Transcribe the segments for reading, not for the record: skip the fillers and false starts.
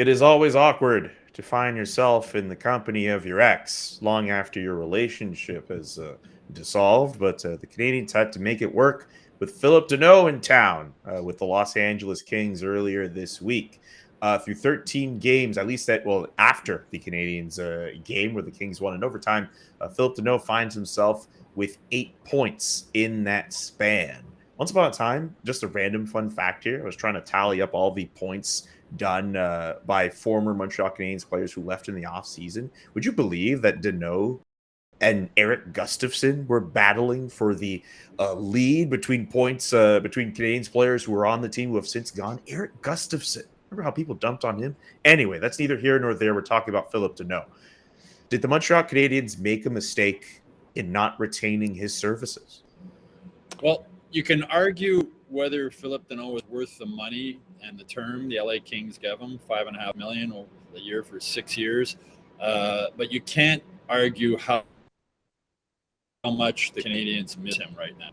It is always awkward to find yourself in the company of your ex long after your relationship has dissolved, but the Canadiens had to make it work with Phillip Danault in town with the Los Angeles Kings earlier this week. Through 13 games, at least after the Canadiens game where the Kings won in overtime, Phillip Danault finds himself with 8 points in that span. Once upon a time, just a random fun fact here, I was trying to tally up all the points done by former Montreal Canadiens players who left in the offseason. Would you believe that Dino and Eric Gustafson were battling for the lead between points between Canadiens players who were on the team who have since gone? Eric Gustafson. Remember how people dumped on him? Anyway, that's neither here nor there. We're talking about Phillip Danault. Did the Montreal Canadiens make a mistake in not retaining his services? Well, you can argue whether Phillip Danault was worth the money and the term the LA Kings gave him, $5.5 million a year for 6 years. But you can't argue how much the Canadiens miss him right now.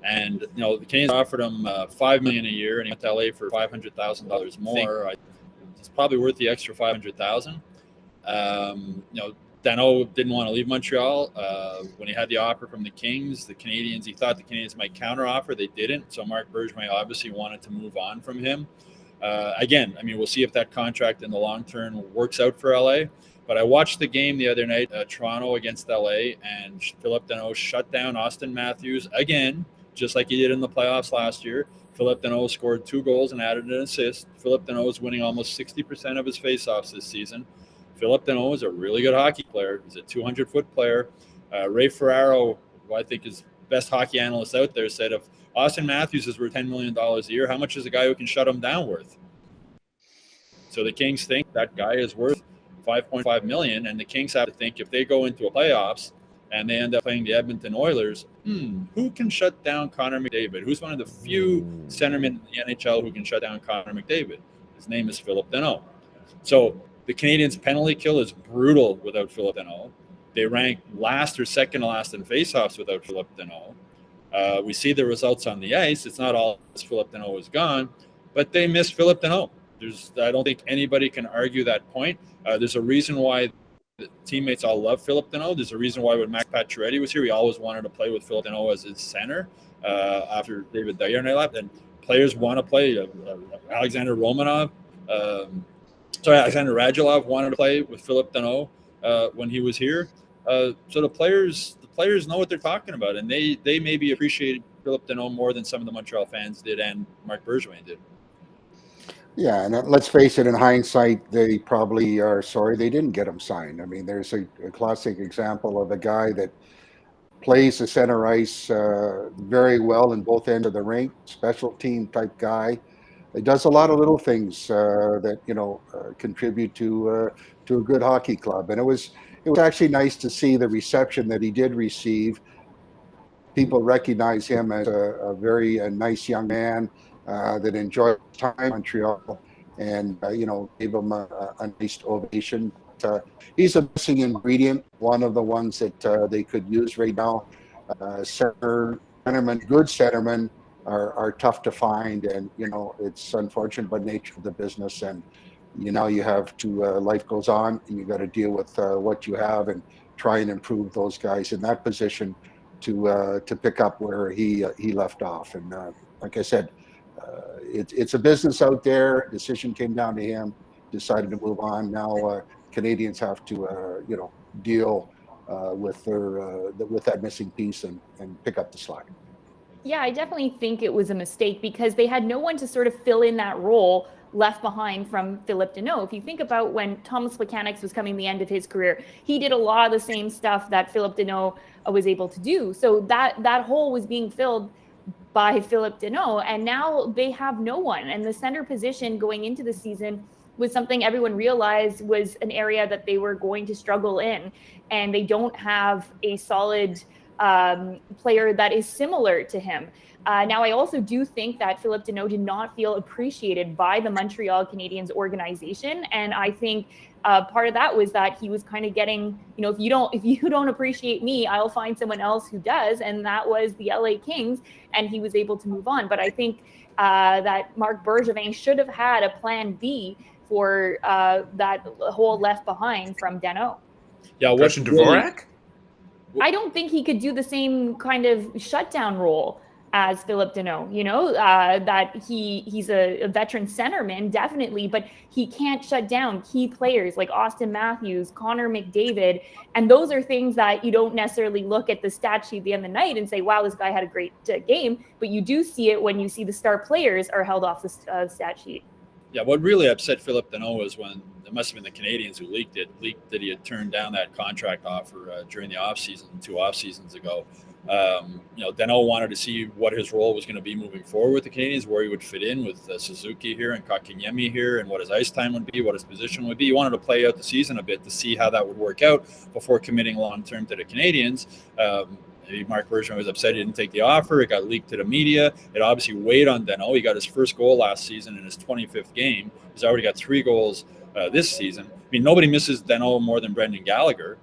And the Canadiens offered him $5 million a year, and he went to LA for $500,000 more. It's probably worth the extra $500,000. Danault didn't want to leave Montreal when he had the offer from the Kings. He thought the Canadiens might counteroffer. They didn't. So Marc Bergevin obviously wanted to move on from him. We'll see if that contract in the long term works out for LA. But I watched the game the other night, Toronto against LA, and Phillip Danault shut down Austin Matthews again, just like he did in the playoffs last year. Phillip Danault scored 2 goals and added an assist. Phillip Danault is winning almost 60% of his faceoffs this season. Phillip Danault is a really good hockey player. He's a 200-foot player. Ray Ferraro, who I think is best hockey analyst out there, said if Austin Matthews is worth $10 million a year, how much is a guy who can shut him down worth? So the Kings think that guy is worth $5.5 million, and the Kings have to think if they go into a playoffs and they end up playing the Edmonton Oilers, who can shut down Connor McDavid? Who's one of the few centermen in the NHL who can shut down Connor McDavid? His name is Phillip Danault. So the Canadiens' penalty kill is brutal without Phillip Danault. They rank last or second to last in faceoffs without Phillip Danault. We see the results on the ice. It's not all as Phillip Danault is gone, but they miss Phillip Danault. I don't think anybody can argue that point. There's a reason why the teammates all love Phillip Danault. There's a reason why when Max Pacioretty was here, we always wanted to play with Phillip Danault as his center after David Dyer left. And players want to play. Alexander Radulov wanted to play with Phillip Danault when he was here. So the players know what they're talking about, and they maybe appreciated Phillip Danault more than some of the Montreal fans did and Marc Bergevin did. Yeah, and let's face it, in hindsight, they probably are sorry they didn't get him signed. I mean, there's a classic example of a guy that plays the center ice very well in both ends of the rink, special team type guy. He does a lot of little things that contribute to a good hockey club, and it was actually nice to see the reception that he did receive. People recognize him as a very nice young man that enjoyed time in Montreal, and gave him a nice ovation. He's a missing ingredient, one of the ones that they could use right now. Good centermen are tough to find, and it's unfortunate but nature of the business, and you have to life goes on, and you got to deal with what you have and try and improve those guys in that position to pick up where he left off. And like I said, it's a business out there. Decision came down to him, decided to move on. Now Canadiens have to deal with that missing piece and pick up the slack. Yeah, I definitely think it was a mistake because they had no one to sort of fill in that role left behind from Phillip Danault. If you think about when Thomas Plekanec was coming the end of his career, he did a lot of the same stuff that Phillip Danault was able to do. So that hole was being filled by Phillip Danault, and now they have no one. And the center position going into the season was something everyone realized was an area that they were going to struggle in, and they don't have a solid player that is similar to him. Now, I also do think that Phillip Danault did not feel appreciated by the Montreal Canadiens organization, and I think part of that was that he was kind of getting, if you don't appreciate me, I'll find someone else who does, and that was the LA Kings, and he was able to move on. But I think that Marc Bergevin should have had a plan B for that whole left behind from Danault. Yeah, Christian Dvorak? I don't think he could do the same kind of shutdown role as Phillip Danault, that he's a veteran centerman, definitely, but he can't shut down key players like Austin Matthews, Connor McDavid. And those are things that you don't necessarily look at the stat sheet at the end of the night and say, wow, this guy had a great game. But you do see it when you see the star players are held off the stat sheet. Yeah, what really upset Phillip Danault was when it must have been the Canadiens who leaked that he had turned down that contract offer during the offseason, 2 off seasons ago. Danault wanted to see what his role was going to be moving forward with the Canadiens, where he would fit in with Suzuki here and Kotkaniemi here, and what his ice time would be, what his position would be. He wanted to play out the season a bit to see how that would work out before committing long-term to the Canadiens. Maybe Marc Bergevin was upset he didn't take the offer. It got leaked to the media. It obviously weighed on Danault. He got his first goal last season in his 25th game. He's already got 3 goals this season. I mean, nobody misses Danault more than Brendan Gallagher.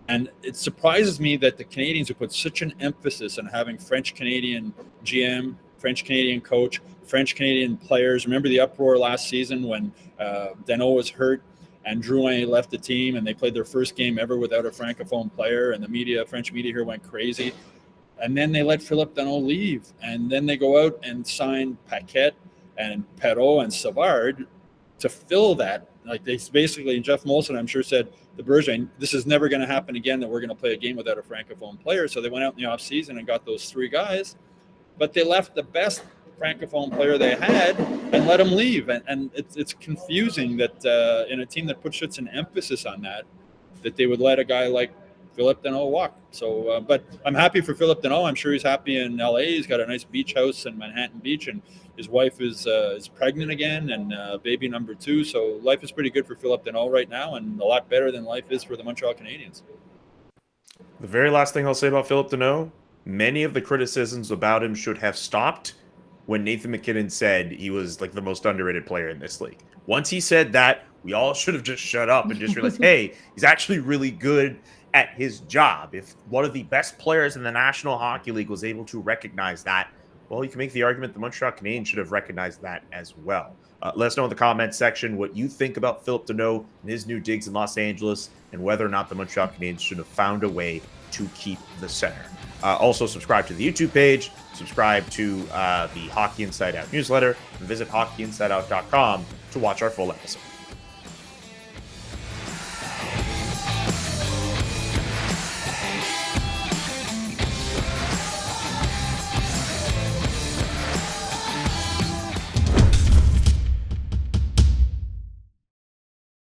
And it surprises me that the Canadiens, who put such an emphasis on having French-Canadian GM, French-Canadian coach, French-Canadian players. Remember the uproar last season when Danault was hurt and Drouin left the team and they played their first game ever without a Francophone player, and the French media here went crazy. And then they let Phillip Danault leave. And then they go out and sign Paquette and Perreault and Savard to fill that. Like, they basically, and Jeff Molson, I'm sure, said to Bergevin, this is never going to happen again, that we're going to play a game without a Francophone player. So they went out in the offseason and got those 3 guys, but they left the best Francophone player they had and let him leave. And it's confusing that in a team that puts such an emphasis on that they would let a guy like Phillip Danault walk. So, but I'm happy for Phillip Danault. I'm sure he's happy in LA. He's got a nice beach house in Manhattan Beach, and his wife is pregnant again, and baby number 2. So life is pretty good for Phillip Danault right now, and a lot better than life is for the Montreal Canadiens. The very last thing I'll say about Phillip Danault, many of the criticisms about him should have stopped when Nathan MacKinnon said he was like the most underrated player in this league. Once he said that, we all should have just shut up and just realized, hey, he's actually really good at his job. If one of the best players in the National Hockey League was able to recognize that, well, you can make the argument the Montreal Canadiens should have recognized that as well. Let us know in the comments section what you think about Phillip Danault and his new digs in Los Angeles, and whether or not the Montreal Canadiens should have found a way to keep the center. Also, subscribe to the YouTube page, subscribe to the Hockey Inside Out newsletter, and visit hockeyinsideout.com to watch our full episode.